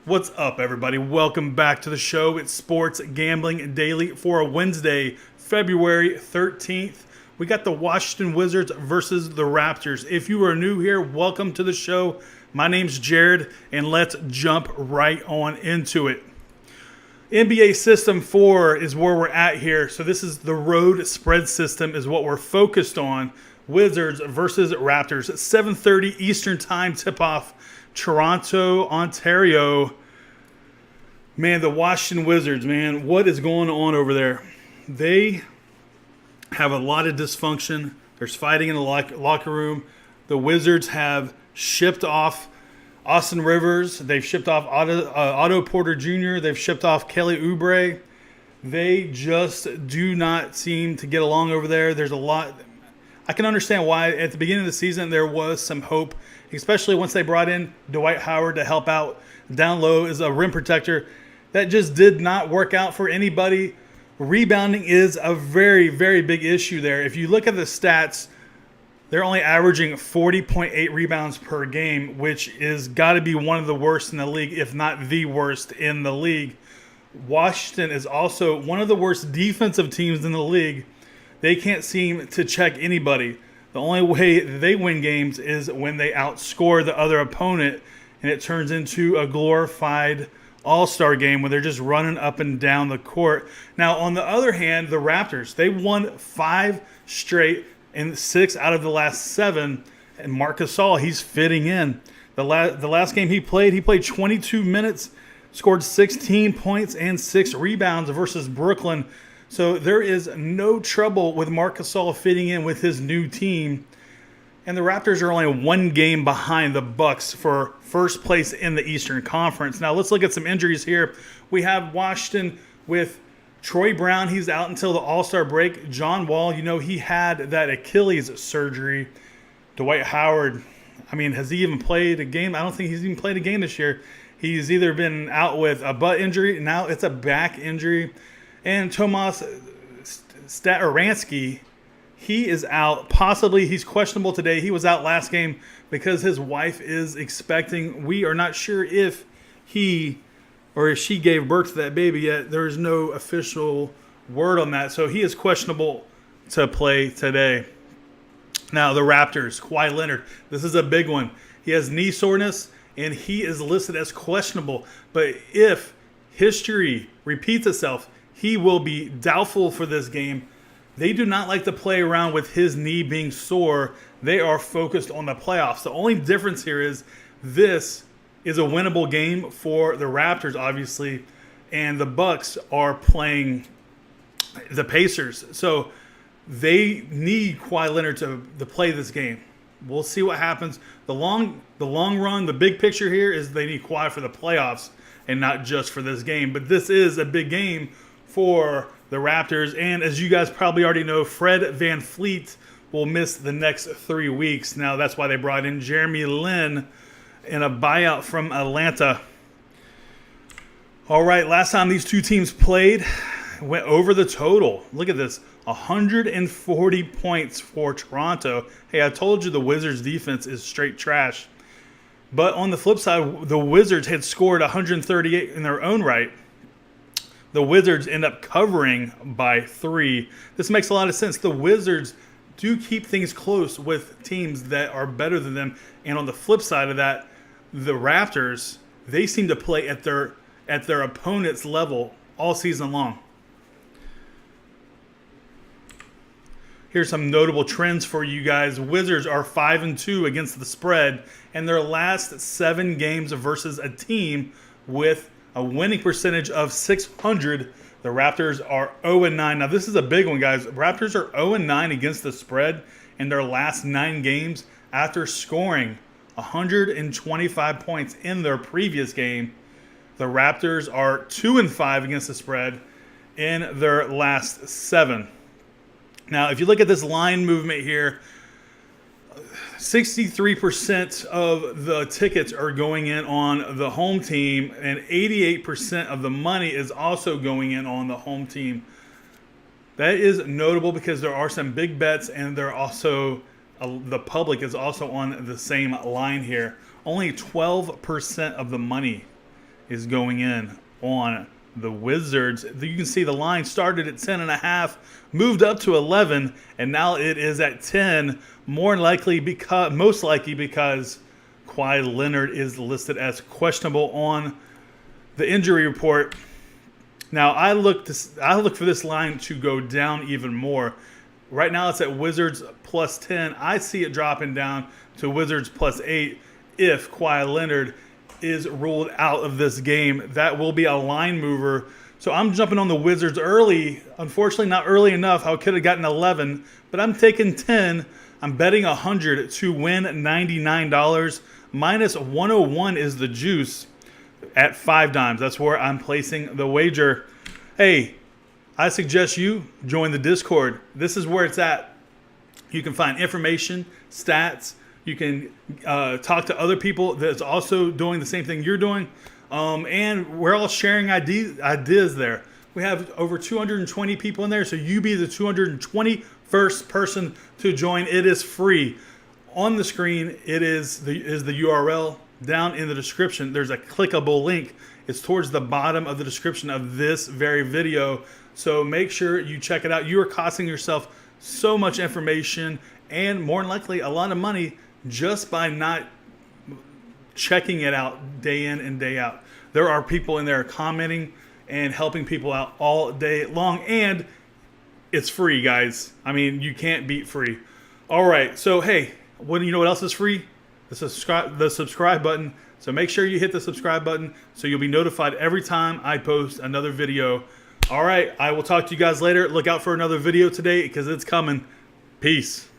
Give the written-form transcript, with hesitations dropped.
What's up, everybody? Welcome back to the show. It's Sports Gambling Daily for a Wednesday, February 13th. We got the Washington Wizards versus the Raptors. If you are new here, welcome to the show. My name's Jared, and let's jump right on into it. NBA System 4 is where we're at here. So this is the road spread system is what we're focused on. Wizards versus Raptors. 7:30 Eastern Time tip-off. Toronto, Ontario. Man, the Washington Wizards, man, what is going on over there? They have a lot of dysfunction. There's fighting in the locker room. The Wizards have shipped off Austin Rivers. They've shipped off Otto Porter Jr. They've shipped off Kelly Oubre. They just do not seem to get along over there. There's a lot. I can understand why at the beginning of the season there was some hope, especially once they brought in Dwight Howard to help out down low as a rim protector. That just did not work out for anybody. Rebounding is a very, very big issue there. If you look at the stats, they're only averaging 40.8 rebounds per game, which is got to be one of the worst in the league, if not the worst in the league. Washington is also one of the worst defensive teams in the league. They can't seem to check anybody. The only way they win games is when they outscore the other opponent, and it turns into a glorified all-star game where they're just running up and down the court. Now, on the other hand, the Raptors, they won 5 straight and 6 out of the last 7. And Marc Gasol, he's fitting in. The last game he played 22 minutes, scored 16 points and 6 rebounds versus Brooklyn. So there is no trouble with Marc Gasol fitting in with his new team. And the Raptors are only 1 game behind the Bucks for first place in the Eastern Conference. Now let's look at some injuries here. We have Washington with Troy Brown. He's out until the All-Star break. John Wall, he had that Achilles surgery. Dwight Howard, has he even played a game? I don't think he's even played a game this year. He's either been out with a butt injury, now it's a back injury. And Tomas Staransky, he is out. Possibly he's questionable today. He was out last game because his wife is expecting. We are not sure if he or if she gave birth to that baby yet. There is no official word on that. So he is questionable to play today. Now the Raptors, Kawhi Leonard. This is a big one. He has knee soreness and he is listed as questionable. But if history repeats itself, he will be doubtful for this game. They do not like to play around with his knee being sore. They are focused on the playoffs. The only difference here is this is a winnable game for the Raptors, obviously, and the Bucks are playing the Pacers. So they need Kawhi Leonard to play this game. We'll see what happens. The long run, the big picture here is they need Kawhi for the playoffs and not just for this game. But this is a big game for the Raptors. And as you guys probably already know, Fred VanVleet will miss the next 3 weeks. Now, that's why they brought in Jeremy Lin in a buyout from Atlanta. All right, last time these two teams played, went over the total. Look at this, 140 points for Toronto. Hey, I told you the Wizards' defense is straight trash. But on the flip side, the Wizards had scored 138 in their own right. The Wizards end up covering by 3. This makes a lot of sense. The Wizards do keep things close with teams that are better than them. And on the flip side of that, the Raptors, they seem to play at their opponent's level all season long. Here's some notable trends for you guys. Wizards are 5-2 against the spread, and their last 7 games versus a team with a winning percentage of .600. The Raptors are 0-9. Now, this is a big one, guys. Raptors are 0-9 against the spread in their last 9 games after scoring 125 points in their previous game. The Raptors are 2-5 against the spread in their last 7. Now, if you look at this line movement here, 63% of the tickets are going in on the home team, and 88% of the money is also going in on the home team. That is notable because there are some big bets, and they're also the public is also on the same line here. Only 12% of the money is going in on the Wizards. You can see the line started at 10.5, moved up to 11, and now it is at 10. Most likely because Kawhi Leonard is listed as questionable on the injury report. Now I look for this line to go down even more. Right now it's at Wizards plus 10. I see it dropping down to Wizards plus 8 if Kawhi Leonard is ruled out of this game. That will be a line mover. So I'm jumping on the Wizards early. Unfortunately, not early enough. I could have gotten 11, but I'm taking 10. I'm betting 100 to win $99. Minus 101 is the juice at 5 dimes. That's where I'm placing the wager. Hey, I suggest you join the Discord. This is where it's at. You can find information, stats. You can talk to other people that's also doing the same thing you're doing. And we're all sharing ideas there. We have over 220 people in there, so you be the 221st person to join. It is free. On the screen, it is the URL. Down in the description, there's a clickable link. It's towards the bottom of the description of this very video. So make sure you check it out. You are costing yourself so much information and more than likely a lot of money just by not checking it out day in and day out. There are people in there commenting and helping people out all day long, and it's free, guys. I mean, you can't beat free. All right, so hey, you know what else is free? The subscribe button. So make sure you hit the subscribe button so you'll be notified every time I post another video. All right, I will talk to you guys later. Look out for another video today because it's coming. Peace.